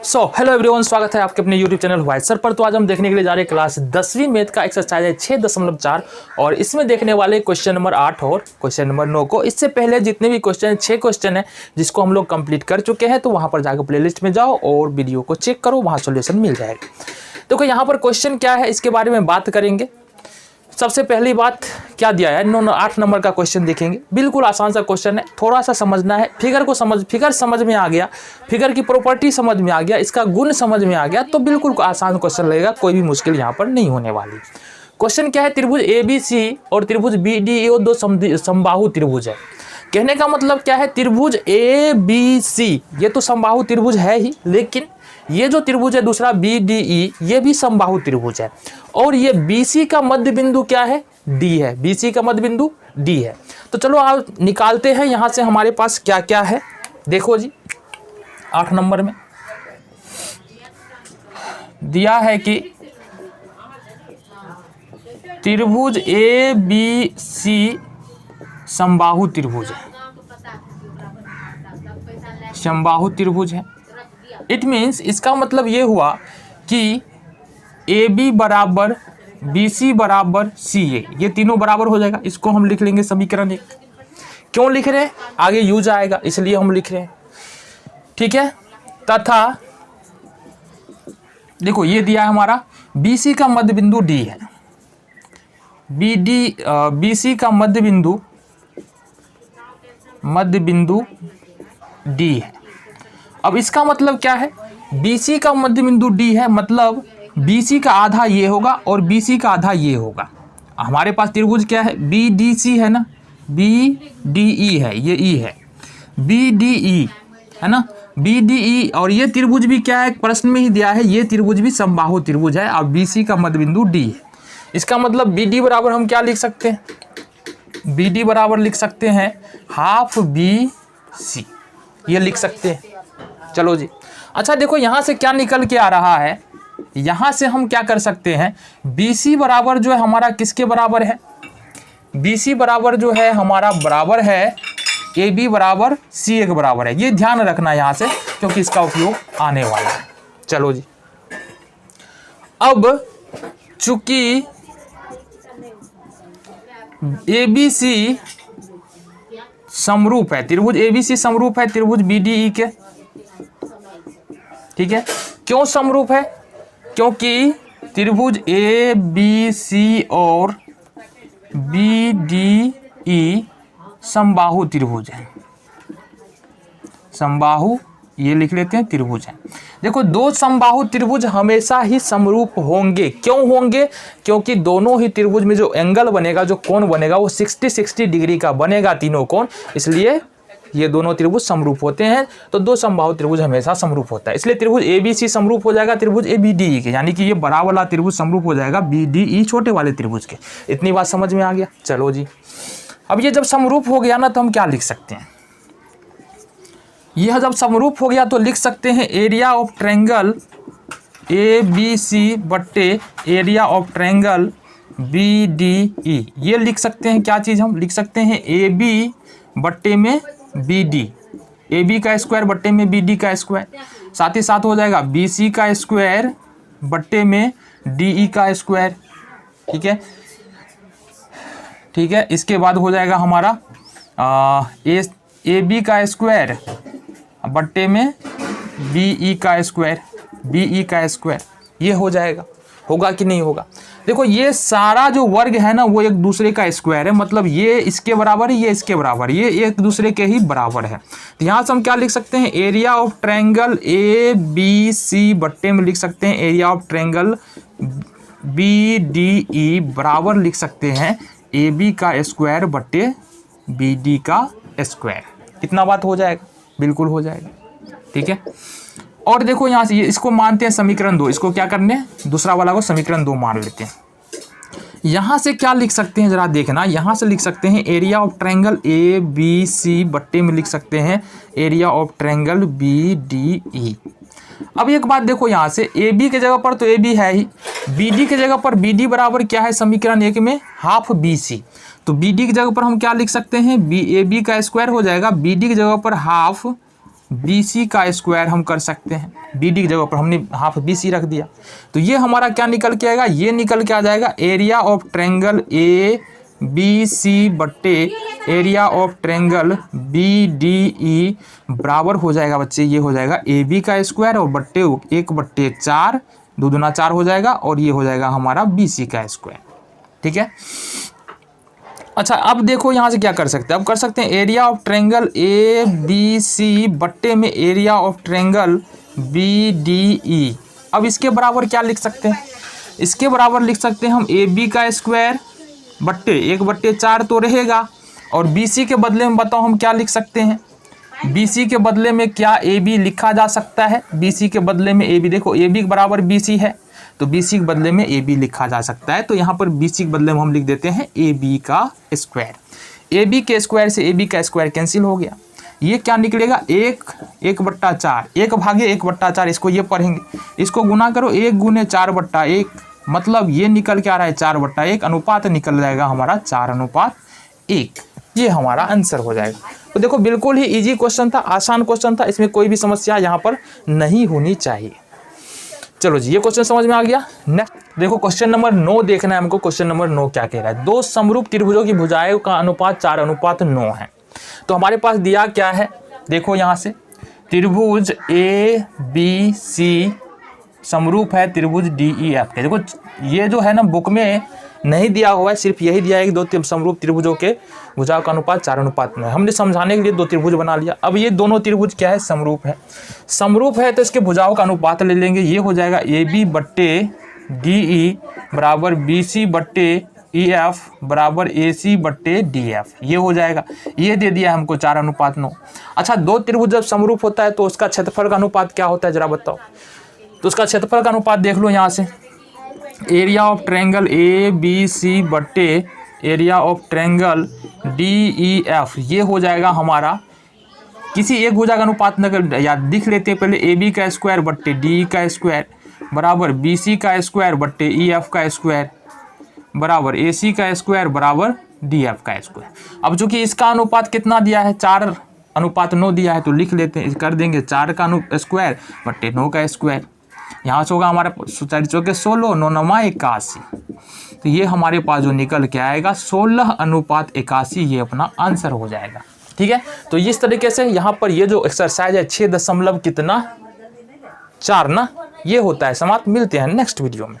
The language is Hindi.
हेलो एवरीवन, स्वागत है आपके अपने यूट्यूब चैनल वाइट सर पर। तो आज हम देखने के लिए जा रहे हैं क्लास 10वीं मैथ का एक्सरसाइज है 6.4 और इसमें देखने वाले क्वेश्चन नंबर 8 और क्वेश्चन नंबर 9 को। इससे पहले जितने भी क्वेश्चन 6 क्वेश्चन है जिसको हम लोग कंप्लीट कर चुके हैं, तो वहाँ पर जाकर प्लेलिस्ट में जाओ और वीडियो को चेक करो, वहाँ सोल्यूशन मिल जाएगा। देखो यहाँ पर क्वेश्चन क्या है इसके बारे में बात करेंगे। सबसे पहली बात क्या दिया है, 8 नंबर का क्वेश्चन देखेंगे। बिल्कुल आसान सा क्वेश्चन है, थोड़ा सा समझना है। फिगर समझ में आ गया, फिगर की प्रॉपर्टी समझ में आ गया, इसका गुण समझ में आ गया तो बिल्कुल आसान क्वेश्चन लगेगा, कोई भी मुश्किल यहाँ पर नहीं होने वाली। क्वेश्चन क्या है, त्रिभुज ABC और त्रिभुज BDE दो समबाहु त्रिभुज है। कहने का मतलब क्या है, त्रिभुज ABC ये तो समबाहु त्रिभुज है ही, लेकिन ये जो त्रिभुज है दूसरा BDE ये भी समबाहु त्रिभुज है और ये BC का मध्य बिंदु क्या है, D है। BC का मध्य बिंदु D है। तो चलो आप निकालते हैं यहाँ से हमारे पास क्या क्या है। देखो जी 8 नंबर में दिया है कि त्रिभुज ABC समबाहु त्रिभुज है, समबाहु त्रिभुज है। इट मीन्स इसका मतलब ये हुआ कि AB बराबर BC बराबर CA, ये तीनों बराबर हो जाएगा। इसको हम लिख लेंगे समीकरण 1। क्यों लिख रहे हैं, आगे यूज आएगा इसलिए हम लिख रहे हैं, ठीक है। तथा देखो ये दिया है हमारा BC का मध्य बिंदु D है, BC का मध्य बिंदु D है। अब इसका मतलब क्या है, BC का मध्य बिंदु D है, मतलब BC का आधा ये होगा और BC का आधा ये होगा। हमारे पास त्रिभुज क्या है, BDC है ना, BDE है, ये E है, BDE है ना, BDE। और ये त्रिभुज भी क्या है, प्रश्न में ही दिया है, ये त्रिभुज भी समबाहु त्रिभुज है और BC का मध्य बिंदु D है। इसका मतलब BD बराबर हम क्या लिख सकते हैं, BD बराबर लिख सकते हैं हाफ BC, ये लिख सकते हैं। चलो जी, अच्छा देखो यहाँ से क्या निकल के आ रहा है, यहाँ से हम क्या कर सकते हैं, BC बराबर जो है हमारा किसके बराबर है, BC बराबर जो है हमारा बराबर है AB बराबर CA के बराबर है। ये ध्यान रखना यहाँ से क्योंकि इसका उपयोग आने वाला है। चलो जी, अब चूंकि ABC समरूप है, त्रिभुज ABC समरूप है त्रिभुज BDE के, ठीक है। क्यों समरूप है, क्योंकि त्रिभुज ABC और BDE समबाहु त्रिभुज है, समबाहु ये लिख लेते हैं त्रिभुज है। देखो दो समबाहु त्रिभुज हमेशा ही समरूप होंगे। क्यों होंगे, क्योंकि दोनों ही त्रिभुज में जो एंगल बनेगा, जो कोण बनेगा वो 60 डिग्री का बनेगा, तीनों कोण, इसलिए ये दोनों त्रिभुज समरूप होते हैं। तो दो समबाहु त्रिभुज हमेशा समरूप होता है, इसलिए त्रिभुज ABC समरूप हो जाएगा त्रिभुज ABDE के, यानी कि ये बड़ा वाला त्रिभुज समरूप हो जाएगा BDE छोटे वाले त्रिभुज के। इतनी बात समझ में आ गया। चलो जी, अब ये जब समरूप हो गया ना तो हम क्या लिख सकते हैं, यह जब समरूप हो गया तो लिख सकते हैं एरिया ऑफ ट्रायंगल ABC बट्टे एरिया ऑफ ट्रायंगल BDE। ये लिख सकते हैं क्या चीज़, हम लिख सकते हैं AB बट्टे में BD, AB का स्क्वायर बट्टे में BD का स्क्वायर, साथ ही साथ हो जाएगा BC का स्क्वायर बट्टे में DE का स्क्वायर, ठीक है, ठीक है। इसके बाद हो जाएगा हमारा AB का स्क्वायर बट्टे में BE का स्क्वायर, BE का स्क्वायर, ये हो जाएगा। होगा कि नहीं होगा, देखो ये सारा जो वर्ग है ना वो एक दूसरे का स्क्वायर है, मतलब ये इसके बराबर है, ये इसके बराबर, ये एक दूसरे के ही बराबर है। तो यहाँ से हम क्या लिख सकते हैं, एरिया ऑफ ट्रायंगल ABC बट्टे में लिख सकते हैं एरिया ऑफ ट्रायंगल BDE बराबर लिख सकते हैं AB का स्क्वायर बट्टे BD का स्क्वायर। कितना बात हो जाएगा, बिल्कुल हो जाएगा, ठीक है। और देखो यहाँ से इसको मानते हैं समीकरण 2, इसको क्या करने हैं, दूसरा वाला को समीकरण 2 मान लेते हैं। यहाँ से क्या लिख सकते हैं जरा देखना, यहाँ से लिख सकते हैं एरिया ऑफ ट्रायंगल ABC बट्टे में लिख सकते हैं एरिया ऑफ ट्रायंगल BDE। अब एक बात देखो, यहाँ से AB के जगह पर तो AB है ही, BD के जगह पर BD बराबर क्या है समीकरण 1 में हाफ BC, तो BD की जगह पर हम क्या लिख सकते हैं, AB का स्क्वायर हो जाएगा, BD की जगह पर हाफ BC का स्क्वायर हम कर सकते हैं। BD की जगह पर हमने हाफ BC रख दिया, तो ये हमारा क्या निकल के आएगा, ये निकल के आ जाएगा एरिया ऑफ ट्रायंगल ABC बट्टे एरिया ऑफ ट्रायंगल BDE बराबर हो जाएगा बच्चे, ये हो जाएगा AB का स्क्वायर और बट्टे 1/4, 2 दूना 4 हो जाएगा, और ये हो जाएगा हमारा BC का स्क्वायर। ठीक है। अच्छा, अब देखो यहाँ से क्या कर सकते हैं, अब कर सकते हैं एरिया ऑफ ट्रायंगल ABC बट्टे में एरिया ऑफ ट्रायंगल BDE। अब इसके बराबर क्या लिख सकते हैं, इसके बराबर लिख सकते हैं हम AB का स्क्वायर बट्टे 1/4 तो रहेगा, और BC के बदले में बताओ हम क्या लिख सकते हैं, BC के बदले में क्या AB लिखा जा सकता है, BC के बदले में AB, देखो AB के बराबर BC है, तो BC के बदले में AB लिखा जा सकता है, तो यहाँ पर BC के बदले में हम लिख देते हैं AB का स्क्वायर। AB के स्क्वायर से AB का स्क्वायर कैंसिल हो गया, ये क्या निकलेगा 1/4, 1/1/4, इसको ये पढ़ेंगे, इसको गुना करो 1 × 4/1, मतलब ये निकल के आ रहा है 4/1, अनुपात निकल जाएगा हमारा 4:1, ये हमारा आंसर हो जाएगा। तो देखो बिल्कुल ही इजी क्वेश्चन था, आसान क्वेश्चन था, इसमें कोई भी समस्या यहाँ पर नहीं होनी चाहिए। चलो जी, ये क्वेश्चन समझ में आ गया। नेक्स्ट देखो क्वेश्चन नंबर 9 देखना है हमको। क्वेश्चन नंबर 9 क्या कह रहा है, दो समरूप त्रिभुजों की भुजाओं का अनुपात 4:9 है। तो हमारे पास दिया क्या है, देखो यहाँ से त्रिभुज ABC समरूप है त्रिभुज DEF के। देखो ये जो है ना बुक में नहीं दिया हुआ है, सिर्फ यही दिया है कि दो समरूप त्रिभुजों के भुजाओं का अनुपात 4:9 है। हमने समझाने के लिए 2 त्रिभुज बना लिया। अब ये दोनों त्रिभुज क्या है, समरूप है। समरूप है तो इसके भुजाओं का अनुपात ले लेंगे, ये हो जाएगा AB बट्टे DE बराबर BC बट्टे EF बराबर AC बट्टे DF, ये हो जाएगा। ये दे दिया हमको 4:9। अच्छा, 2 त्रिभुज जब समरूप होता है तो उसका क्षेत्रफल का अनुपात क्या होता है जरा बताओ। तो उसका क्षेत्रफल का अनुपात देख लो यहाँ से, एरिया ऑफ ट्रायंगल ABC बट्टे एरिया ऑफ ट्रायंगल DEF, ये हो जाएगा हमारा, किसी एक भुजा का अनुपात नगर या लिख लेते हैं पहले, AB का स्क्वायर बट्टे DE का स्क्वायर बराबर BC का स्क्वायर बट्टे EF का स्क्वायर बराबर AC का स्क्वायर बराबर DF का स्क्वायर। अब चूंकि इसका अनुपात कितना दिया है, 4:9 दिया है, तो लिख लेते हैं, कर देंगे 4 का स्क्वायर बट्टे 9 का स्क्वायर। यहाँ से होगा हमारा 4 चौके 16, 9 9 81, तो ये हमारे पास जो निकल के आएगा 16:81, ये अपना आंसर हो जाएगा। ठीक है, तो इस तरीके से यहाँ पर ये जो एक्सरसाइज है 6 दशमलव कितना 4 ना, ये होता है समाप्त। मिलते हैं नेक्स्ट वीडियो में।